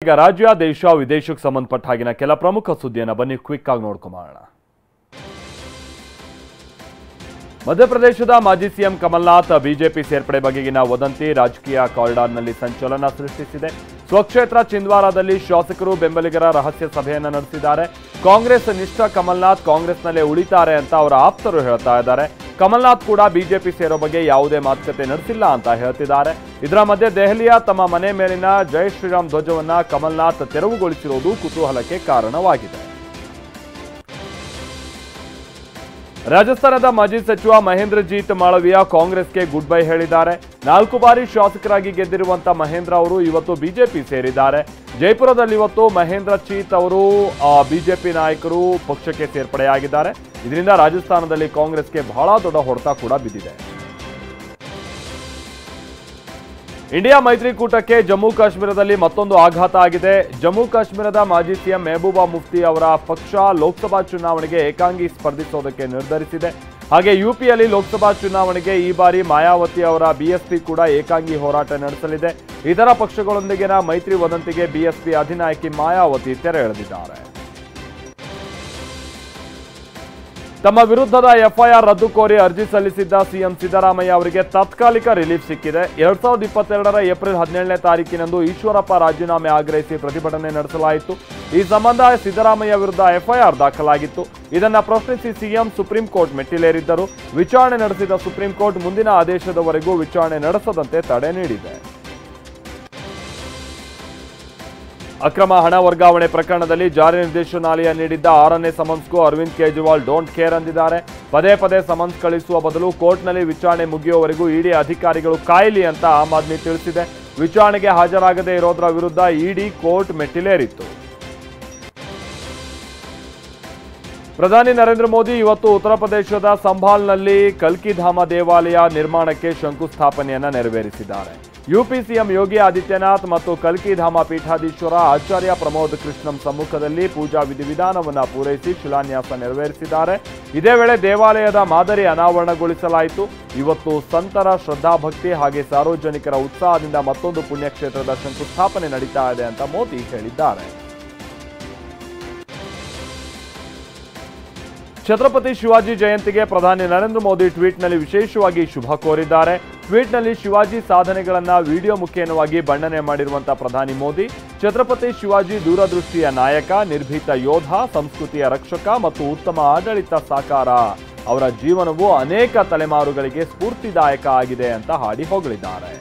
ಈಗ ರಾಜ್ಯ ದೇಶ ವಿದೇಶಕ್ಕೆ ಸಂಬಂಧಪಟ್ಟ ಹಾಗಿನ ಕೆಲ ಪ್ರಮುಖ ಸುದ್ದಿಯನ್ನು ಬನ್ನಿ ಕ್ವಿಕ್ ಆಗಿ ನೋಡ್ಕೊಂಬೋಣ. ಮಧ್ಯಪ್ರದೇಶದ ಮಾಜಿ ಸಿಎಂ ಕಮಲ್ನಾಥ್ ಬಿಜೆಪಿ ಸೇರ್ಪಡೆ ಬಗೆಗಿನ ವದಂತಿ ರಾಜಕೀಯ ಕಾರಿಡಾರ್ನಲ್ಲಿ ಸಂಚಲನ ಸೃಷ್ಟಿಸಿದೆ. ಸ್ವಕ್ಷೇತ್ರ ಚಿಂದ್ವಾರಾದಲ್ಲಿ ಶಾಸಕರು ಬೆಂಬಲಿಗರ ರಹಸ್ಯ ಸಭೆಯನ್ನು ನಡೆಸಿದ್ದಾರೆ. ಕಾಂಗ್ರೆಸ್ ನಿಷ್ಠ ಕಮಲ್ನಾಥ್ ಕಾಂಗ್ರೆಸ್ನಲ್ಲೇ ಉಳಿತಾರೆ ಅಂತ ಅವರ ಆಪ್ತರು ಹೇಳ್ತಾ ಇದ್ದಾರೆ. ಕಮಲ್ನಾಥ್ ಕೂಡ ಬಿಜೆಪಿ ಸೇರೋ ಬಗ್ಗೆ ಯಾವುದೇ ಮಾತುಕತೆ ನಡೆಸಿಲ್ಲ ಅಂತ ಹೇಳ್ತಿದ್ದಾರೆ. ಇದರ ಮಧ್ಯೆ ದೆಹಲಿಯ ತಮ್ಮ ಮನೆ ಮೇಲಿನ ಜೈ ಶ್ರೀರಾಮ್ ಧ್ವಜವನ್ನ ಕಮಲ್ನಾಥ್ ತೆರವುಗೊಳಿಸಿರುವುದು ಕುತೂಹಲಕ್ಕೆ ಕಾರಣವಾಗಿದೆ. ರಾಜಸ್ಥಾನದ ಮಾಜಿ ಸಚಿವ ಮಹೇಂದ್ರಜೀತ್ ಮಾಳವಿಯಾ ಕಾಂಗ್ರೆಸ್ಗೆ ಗುಡ್ ಬೈ ಹೇಳಿದ್ದಾರೆ. 4 ಬಾರಿ ಶಾಸಕರಾಗಿ ಗೆದ್ದಿರುವಂತಹ ಮಹೇಂದ್ರ ಅವರು ಇವತ್ತು ಬಿಜೆಪಿ ಸೇರಿದ್ದಾರೆ. ಜೈಪುರದಲ್ಲಿ ಇವತ್ತು ಮಹೇಂದ್ರಜೀತ್ ಅವರು ಬಿಜೆಪಿ ನಾಯಕರು ಪಕ್ಷಕ್ಕೆ ಸೇರ್ಪಡೆಯಾಗಿದ್ದಾರೆ. ಇದರಿಂದ ರಾಜಸ್ಥಾನದಲ್ಲಿ ಕಾಂಗ್ರೆಸ್ಗೆ ಬಹಳ ದೊಡ್ಡ ಹೊಡೆತ ಕೂಡ ಬಿದ್ದಿದೆ. ಇಂಡಿಯಾ ಮೈತ್ರಿಕೂಟಕ್ಕೆ ಜಮ್ಮು ಕಾಶ್ಮೀರದಲ್ಲಿ ಮತ್ತೊಂದು ಆಘಾತ ಆಗಿದೆ. ಜಮ್ಮು ಕಾಶ್ಮೀರದ ಮಾಜಿ ಸಿಎಂ ಮೆಹಬೂಬಾ ಮುಫ್ತಿ ಅವರ ಪಕ್ಷ ಲೋಕಸಭಾ ಚುನಾವಣೆಗೆ ಏಕಾಂಗಿ ಸ್ಪರ್ಧಿಸೋದಕ್ಕೆ ನಿರ್ಧರಿಸಿದೆ. ಹಾಗೆ ಯುಪಿಯಲ್ಲಿ ಲೋಕಸಭಾ ಚುನಾವಣೆಗೆ ಈ ಬಾರಿ ಮಾಯಾವತಿ ಅವರ ಬಿಎಸ್ಪಿ ಕೂಡ ಏಕಾಂಗಿ ಹೋರಾಟ ನಡೆಸಲಿದೆ. ಇತರ ಪಕ್ಷಗಳೊಂದಿಗಿನ ಮೈತ್ರಿ ವದಂತಿಗೆ ಬಿಎಸ್ಪಿ ಅಧಿನಾಯಕಿ ಮಾಯಾವತಿ ತೆರೆ ಎಳೆದಿದ್ದಾರೆ. ತಮ್ಮ ವಿರುದ್ಧದ ಎಫ್ಐಆರ್ ರದ್ದು ಕೋರಿ ಅರ್ಜಿ ಸಲ್ಲಿಸಿದ್ದ ಸಿಎಂ ಸಿದ್ದರಾಮಯ್ಯ ಅವರಿಗೆ ತಾತ್ಕಾಲಿಕ ರಿಲೀಫ್ ಸಿಕ್ಕಿದೆ. 2022ರ ಏಪ್ರಿಲ್ 17ನೇ ತಾರೀಕಿನಂದು ಈಶ್ವರಪ್ಪ ರಾಜೀನಾಮೆ ಆಗ್ರಹಿಸಿ ಪ್ರತಿಭಟನೆ ನಡೆಸಲಾಯಿತು. ಈ ಸಂಬಂಧ ಸಿದ್ದರಾಮಯ್ಯ ವಿರುದ್ಧ ಎಫ್ಐಆರ್ ದಾಖಲಾಗಿತ್ತು. ಇದನ್ನ ಪ್ರಶ್ನಿಸಿ ಸಿಎಂ ಸುಪ್ರೀಂ ಕೋರ್ಟ್ ಮೆಟ್ಟಿಲೇರಿದ್ದರು. ವಿಚಾರಣೆ ನಡೆಸಿದ ಸುಪ್ರೀಂ ಕೋರ್ಟ್ ಮುಂದಿನ ಆದೇಶದವರೆಗೂ ವಿಚಾರಣೆ ನಡೆಸದಂತೆ ತಡೆ ನೀಡಿದೆ. ಅಕ್ರಮ ಹಣ ವರ್ಗಾವಣೆ ಪ್ರಕರಣದಲ್ಲಿ ಜಾರಿ ನಿರ್ದೇಶನಾಲಯ ನೀಡಿದ್ದ 6ನೇ ಸಮನ್ಸ್ಗೂ ಅರವಿಂದ್ ಕೇಜ್ರಿವಾಲ್ ಡೋಂಟ್ ಕೇರ್ ಅಂದಿದ್ದಾರೆ. ಪದೇ ಪದೇ ಸಮನ್ಸ್ ಕಳಿಸುವ ಬದಲು ಕೋರ್ಟ್ನಲ್ಲಿ ವಿಚಾರಣೆ ಮುಗಿಯುವವರೆಗೂ ಇಡಿ ಅಧಿಕಾರಿಗಳು ಕಾಯಲಿ ಅಂತ ಆಮ್ ಆದ್ಮಿ ತಿಳಿಸಿದೆ. ವಿಚಾರಣೆಗೆ ಹಾಜರಾಗದೇ ಇರೋದರ ವಿರುದ್ಧ ಇಡಿ ಕೋರ್ಟ್ ಮೆಟ್ಟಿಲೇರಿತ್ತು. ಪ್ರಧಾನಿ ನರೇಂದ್ರ ಮೋದಿ ಇವತ್ತು ಉತ್ತರ ಪ್ರದೇಶದ ಸಂಭಾಲ್ನಲ್ಲಿ ಕಲ್ಕಿಧಾಮ ದೇವಾಲಯ ನಿರ್ಮಾಣಕ್ಕೆ ಶಂಕುಸ್ಥಾಪನೆಯನ್ನ ನೆರವೇರಿಸಿದ್ದಾರೆ. ಯುಪಿ ಸಿಎಂ ಯೋಗಿ ಆದಿತ್ಯನಾಥ್ ಮತ್ತು ಕಲ್ಕಿಧಾಮ ಪೀಠಾಧೀಶ್ವರ ಆಚಾರ್ಯ ಪ್ರಮೋದ್ ಕೃಷ್ಣಂ ಸಮ್ಮುಖದಲ್ಲಿ ಪೂಜಾ ವಿಧಿವಿಧಾನವನ್ನು ಪೂರೈಸಿ ಶಿಲಾನ್ಯಾಸ ನೆರವೇರಿಸಿದ್ದಾರೆ. ಇದೇ ವೇಳೆ ದೇವಾಲಯದ ಮಾದರಿ ಅನಾವರಣಗೊಳಿಸಲಾಯಿತು. ಇವತ್ತು ಸಂತರ ಶ್ರದ್ಧಾಭಕ್ತಿ ಹಾಗೆ ಸಾರ್ವಜನಿಕರ ಉತ್ಸಾಹದಿಂದ ಮತ್ತೊಂದು ಪುಣ್ಯಕ್ಷೇತ್ರದ ಶಂಕುಸ್ಥಾಪನೆ ನಡೀತಾ ಇದೆ ಅಂತ ಮೋದಿ ಹೇಳಿದ್ದಾರೆ. ಛತ್ರಪತಿ ಶಿವಾಜಿ ಜಯಂತಿಗೆ ಪ್ರಧಾನಿ ನರೇಂದ್ರ ಮೋದಿ ಟ್ವೀಟ್ನಲ್ಲಿ ವಿಶೇಷವಾಗಿ ಶುಭ ಕೋರಿದ್ದಾರೆ. ಟ್ವೀಟ್ನಲ್ಲಿ ಶಿವಾಜಿ ಸಾಧನೆಗಳನ್ನ ವಿಡಿಯೋ ಮುಖೇನವಾಗಿ ಬಣ್ಣನೆ ಮಾಡಿರುವಂತಹ ಪ್ರಧಾನಿ ಮೋದಿ, ಛತ್ರಪತಿ ಶಿವಾಜಿ ದೂರದೃಷ್ಟಿಯ ನಾಯಕ, ನಿರ್ಭೀತ ಯೋಧ, ಸಂಸ್ಕೃತಿಯ ರಕ್ಷಕ ಮತ್ತು ಉತ್ತಮ ಆಡಳಿತ ಸಾಕಾರ. ಅವರ ಜೀವನವು ಅನೇಕ ತಲೆಮಾರುಗಳಿಗೆ ಸ್ಫೂರ್ತಿದಾಯಕ ಆಗಿದೆ ಅಂತ ಹಾಡಿ ಹೊಗಳಿದ್ದಾರೆ.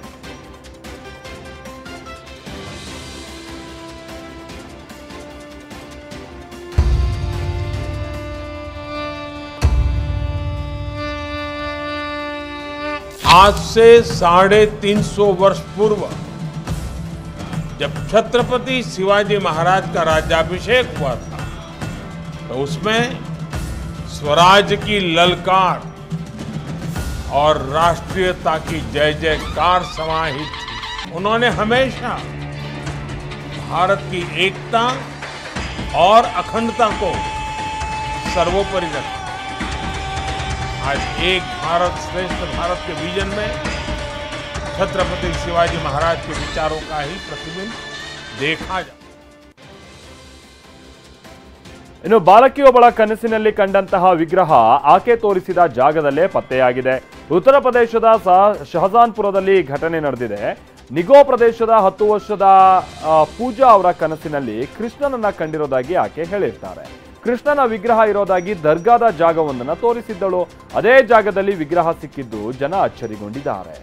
आज से 350 वर्ष पूर्व जब छत्रपति शिवाजी महाराज का राज्याभिषेक हुआ था तो उसमें स्वराज की ललकार और राष्ट्रीयता की जय जयकार समाहित थी। उन्होंने हमेशा भारत की एकता और अखंडता को सर्वोपरि रखा। आज एक भारत श्रेष्ठ भारत के विजन में छत्रपति शिवाजी महाराज के विचारों का ही प्रतिबिंब देखा जा. ಇನ್ನು ಬಾಲಕಿಯೊಬ್ಬಳ ಕನಸಿನಲ್ಲಿ ಕಂಡಂತಹ ವಿಗ್ರಹ ಆಕೆ ತೋರಿಸಿದ ಜಾಗದಲ್ಲೇ ಪತ್ತೆಯಾಗಿದೆ. ಉತ್ತರ ಪ್ರದೇಶದ ಶಹಜಾನ್ಪುರದಲ್ಲಿ ಘಟನೆ ನಡೆದಿದೆ. ನಿಗೋ ಪ್ರದೇಶದ 10 ವರ್ಷದ ಪೂಜಾ ಅವರ ಕನಸಿನಲ್ಲಿ ಕೃಷ್ಣನನ್ನ ಕಂಡಿರೋದಾಗಿ ಆಕೆ ಹೇಳಿರ್ತಾರೆ. ಕೃಷ್ಣನ ವಿಗ್ರಹ ಇರೋದಾಗಿ ದರ್ಗಾದ ಜಾಗವೊಂದನ್ನು ತೋರಿಸಿದ್ದಳು. ಅದೇ ಜಾಗದಲ್ಲಿ ವಿಗ್ರಹ ಸಿಕ್ಕಿದ್ದು ಜನ ಅಚ್ಚರಿಗೊಂಡಿದ್ದಾರೆ.